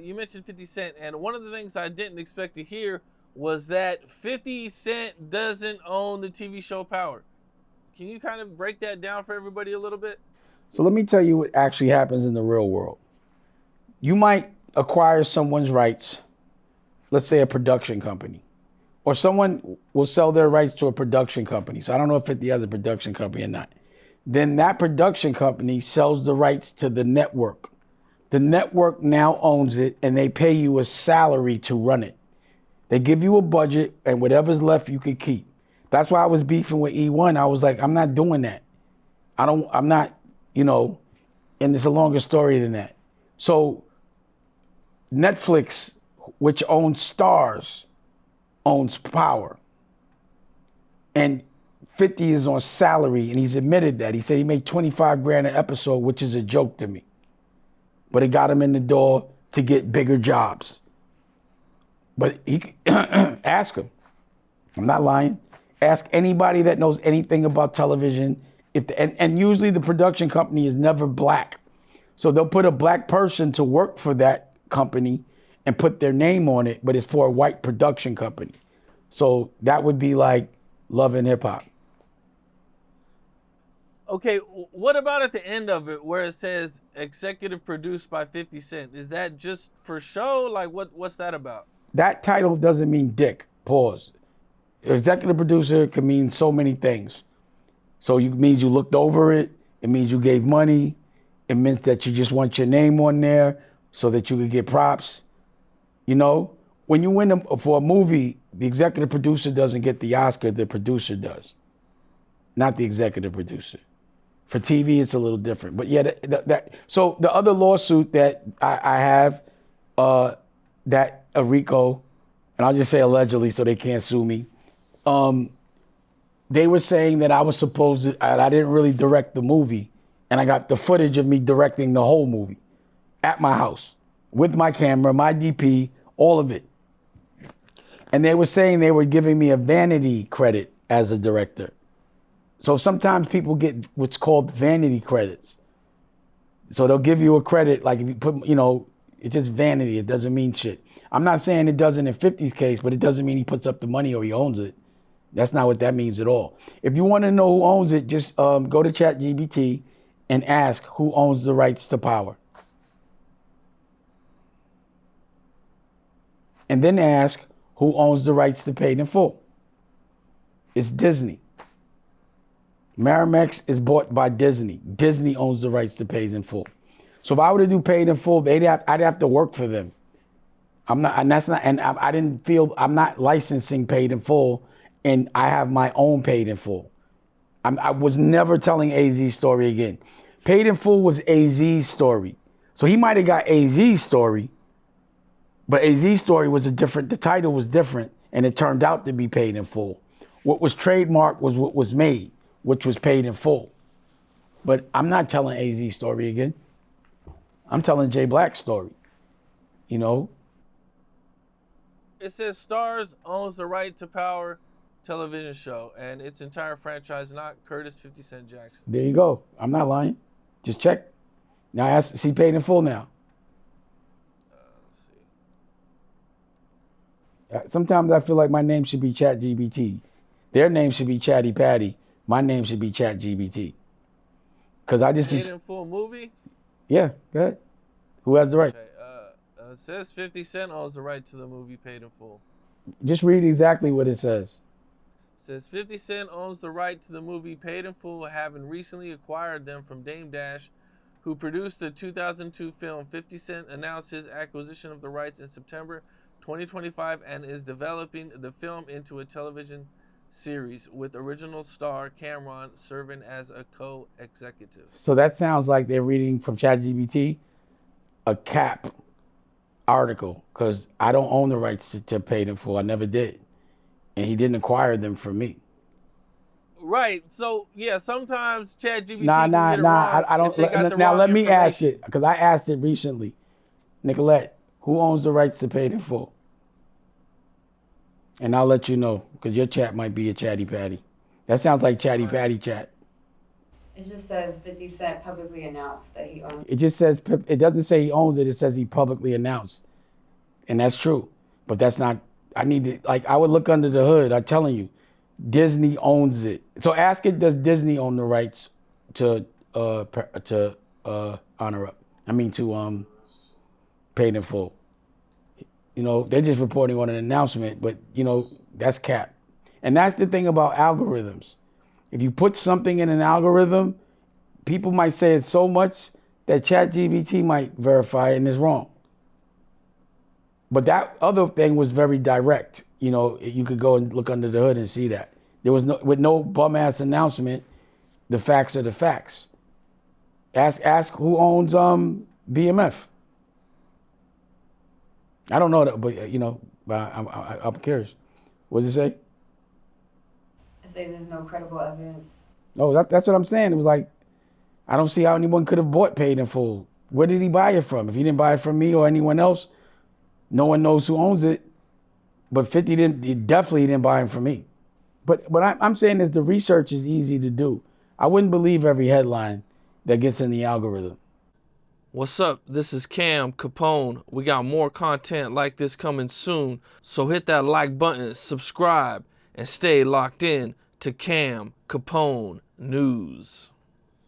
you mentioned 50 Cent, and one of the things I didn't expect to hear was that 50 Cent doesn't own the TV show Power. Can you kind of break that down for everybody a little bit? So let me tell you what actually happens in the real world. You might acquire someone's rights, let's say a production company, or someone will sell their rights to a production company. So I don't know if 50 has a production company or not. Then that production company sells the rights to the network. The network now owns it, and they pay you a salary to run it. They give you a budget, and whatever's left you can keep. That's why I was beefing with E1. I was like, I'm not doing that. I'm not, and it's a longer story than that. So Netflix, which owns Stars, owns Power. And 50 is on salary, and he's admitted that. He said he made 25 grand an episode, which is a joke to me. But it got him in the door to get bigger jobs. But he ask him. I'm not lying. Ask anybody that knows anything about television. And usually the production company is never black. So they'll put a black person to work for that company and put their name on it, but it's for a white production company. So that would be like Love and Hip Hop. Okay, what about at the end of it where it says executive produced by 50 Cent? Is that just for show? Like, what's that about? That title doesn't mean dick. Pause. Executive producer can mean so many things. So it means you looked over it. It means you gave money. It meant that you just want your name on there so that you could get props. When you win for a movie, the executive producer doesn't get the Oscar, the producer does, not the executive producer. For TV, it's a little different. But yeah, so the other lawsuit that I have, that a RICO, and I'll just say allegedly so they can't sue me, they were saying that I was supposed to, I didn't really direct the movie, and I got the footage of me directing the whole movie at my house with my camera, my DP, all of it. And they were saying they were giving me a vanity credit as a director. So sometimes people get what's called vanity credits. So they'll give you a credit, like if you put, it's just vanity. It doesn't mean shit. I'm not saying it doesn't in 50's case, but it doesn't mean he puts up the money or he owns it. That's not what that means at all. If you want to know who owns it, just go to ChatGPT and ask who owns the rights to Power. And then ask who owns the rights to Paid in Full. It's Disney. Miramax is bought by Disney. Disney owns the rights to Paid in Full. So if I were to do Paid in Full, I'd have to work for them. I'm not licensing Paid in Full, and I have my own Paid in Full. I was never telling AZ's story again. Paid in Full was AZ's story. So he might have got AZ's story, but AZ's story was the title was different, and it turned out to be Paid in Full. What was trademarked was what was made, which was Paid in Full. But I'm not telling AZ's story again. I'm telling Jay Black's story. It says Stars owns the right to Power television show and its entire franchise, not Curtis 50 Cent Jackson. There you go. I'm not lying. Just check. Now see Paid in Full now. Let's see. Sometimes I feel like my name should be ChatGPT. Their name should be Chatty Patty. My name should be ChatGPT. Because I just Paid in Full movie? Yeah, go ahead. Who has the right? Okay, it says 50 Cent owns the right to the movie Paid in Full. Just read exactly what it says. It says 50 Cent owns the right to the movie Paid in Full, having recently acquired them from Dame Dash, who produced the 2002 film. 50 Cent announced his acquisition of the rights in September 2025 and is developing the film into a television series with original star Cameron serving as a co-executive. So that sounds like they're reading from ChatGPT a Cap article, because I don't own the rights to Paid in Full. I never did. And he didn't acquire them from me. Right. So, yeah, sometimes ChatGPT Nah, I don't. Now let me ask it, because I asked it recently. Nicolette, who owns the rights to Paid in Full? And I'll let you know, because your chat might be a Chatty Patty. That sounds like Chatty Patty chat. It just says 50 Cent publicly announced that he owns. It just says, it doesn't say he owns it. It says he publicly announced. And that's true. But that's not, I need to, like, I would look under the hood. I'm telling you, Disney owns it. So ask it, does Disney own the rights to Honor Up? I mean, to Paid in Full. You know, they're just reporting on an announcement, but, you know, that's cap. And that's the thing about algorithms. If you put something in an algorithm, people might say it so much that ChatGPT might verify it and it's wrong. But that other thing was very direct. You know, you could go and look under the hood and see that. There was no, with no bum-ass announcement, the facts are the facts. Ask who owns BMF. I don't know that, but you know, I'm curious. What does it say? I say there's no credible evidence. Oh, that's what I'm saying. It was like, I don't see how anyone could have bought Paid in Full. Where did he buy it from? If he didn't buy it from me or anyone else, no one knows who owns it. But 50 he definitely didn't buy it from me. But what I'm saying is the research is easy to do. I wouldn't believe every headline that gets in the algorithm. What's up? This is Cam Capone. We got more content like this coming soon, so hit that like button, subscribe, and stay locked in to Cam Capone News.